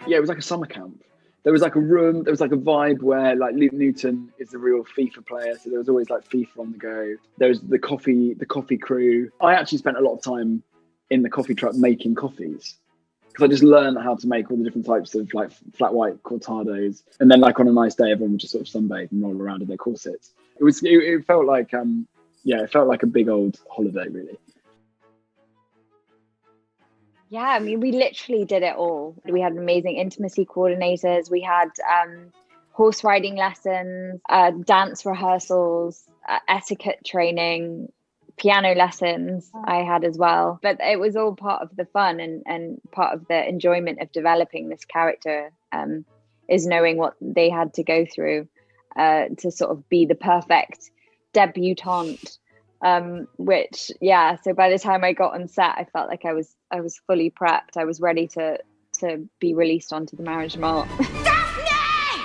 Yeah, it was like a summer camp. There was like a room, there was like a vibe where like Luke Newton is the real FIFA player, so there was always like FIFA on the go. There was the coffee crew. I actually spent a lot of time in the coffee truck making coffees, because I just learned how to make all the different types of like flat white cortados, and then like on a nice day, everyone would just sort of sunbathe and roll around in their corsets. It felt like it felt like a big old holiday, really. Yeah, I mean, we literally did it all. We had amazing intimacy coordinators. We had horse riding lessons, dance rehearsals, etiquette training, piano lessons I had as well. But it was all part of the fun and part of the enjoyment of developing this character, is knowing what they had to go through to sort of be the perfect debutante. Which, yeah, so by the time I got on set, I felt like I was fully prepped. I was ready to be released onto the marriage mart. Daphne!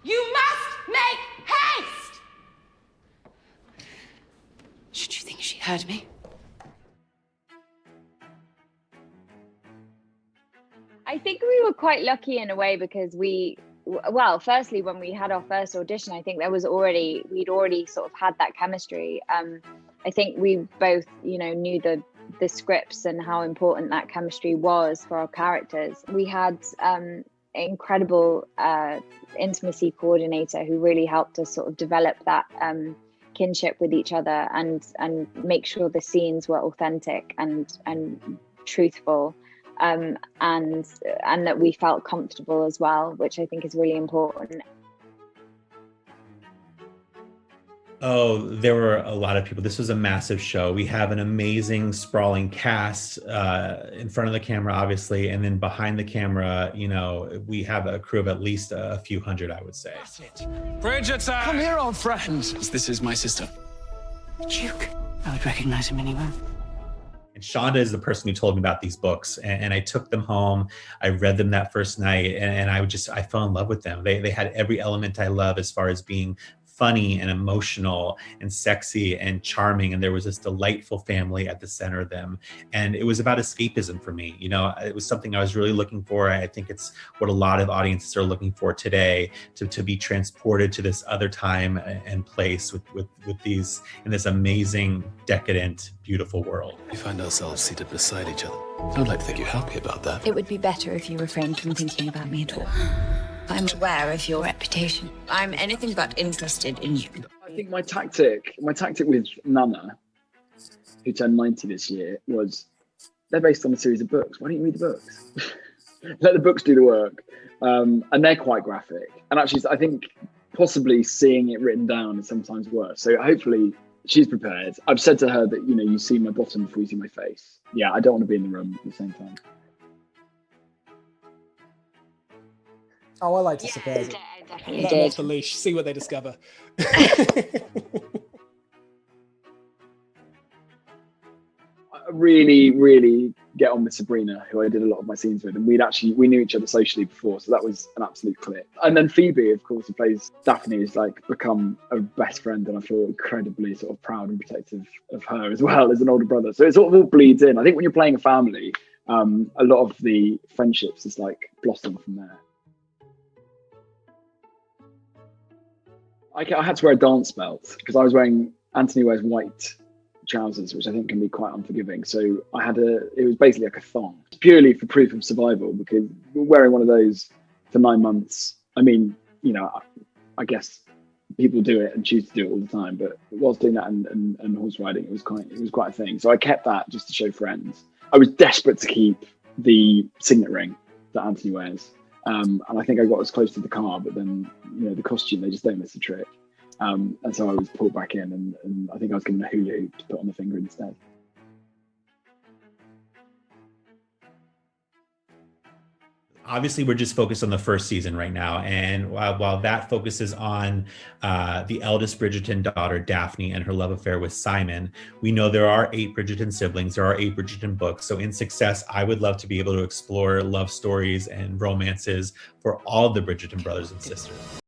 You must make haste! Should you think she heard me? I think we were quite lucky in a way, because well, firstly, when we had our first audition, I think we'd already sort of had that chemistry. I think we both, knew the scripts and how important that chemistry was for our characters. We had incredible intimacy coordinator who really helped us sort of develop that kinship with each other and make sure the scenes were authentic and truthful. And that we felt comfortable as well, which I think is really important. Oh, there were a lot of people. This was a massive show. We have an amazing, sprawling cast in front of the camera, obviously, and then behind the camera, we have a crew of at least a few hundred, I would say. Bridgerton! Come here, old friend. This is my sister. Duke. I would recognize him anywhere. And Shonda is the person who told me about these books, and I took them home. I read them that first night, and I fell in love with them. They had every element I love as far as being funny and emotional and sexy and charming, and there was this delightful family at the center of them, and it was about escapism for me. It was something I was really looking for. I think it's what a lot of audiences are looking for today, to be transported to this other time and place with these, in this amazing, decadent, beautiful world. We find ourselves seated beside each other. I would like to think you're happy about that. It would be better if you refrained from thinking about me at all. I'm aware of your reputation. I'm anything but interested in you. I think my tactic with Nana, who turned 90 this year, was they're based on a series of books. Why don't you read the books? Let the books do the work. And they're quite graphic. And actually, I think possibly seeing it written down is sometimes worse. So hopefully she's prepared. I've said to her that, you see my bottom before you see my face. Yeah, I don't want to be in the room at the same time. Oh, I like to surprise it. Definitely Let them off the leash, see what they discover. I really, really get on with Sabrina, who I did a lot of my scenes with, and we knew each other socially before, so that was an absolute clip. And then Phoebe, of course, who plays Daphne, has become a best friend, and I feel incredibly sort of proud and protective of her as well as an older brother. So it sort of all bleeds in. I think when you're playing a family, a lot of the friendships just blossom from there. I had to wear a dance belt because I was wearing, Anthony wears white trousers, which I think can be quite unforgiving. So it was basically like a thong, purely for proof of survival, because wearing one of those for 9 months, I mean, I guess people do it and choose to do it all the time, but whilst doing that and horse riding, it was quite a thing. So I kept that just to show friends. I was desperate to keep the signet ring that Anthony wears. And I think I got as close to the car, but then, the costume, they just don't miss a trick. And so I was pulled back in, and I think I was given a hula hoop to put on the finger instead. Obviously, we're just focused on the first season right now. And while that focuses on the eldest Bridgerton daughter, Daphne, and her love affair with Simon, we know there are 8 Bridgerton siblings, there are 8 Bridgerton books. So in Success, I would love to be able to explore love stories and romances for all of the Bridgerton brothers and sisters.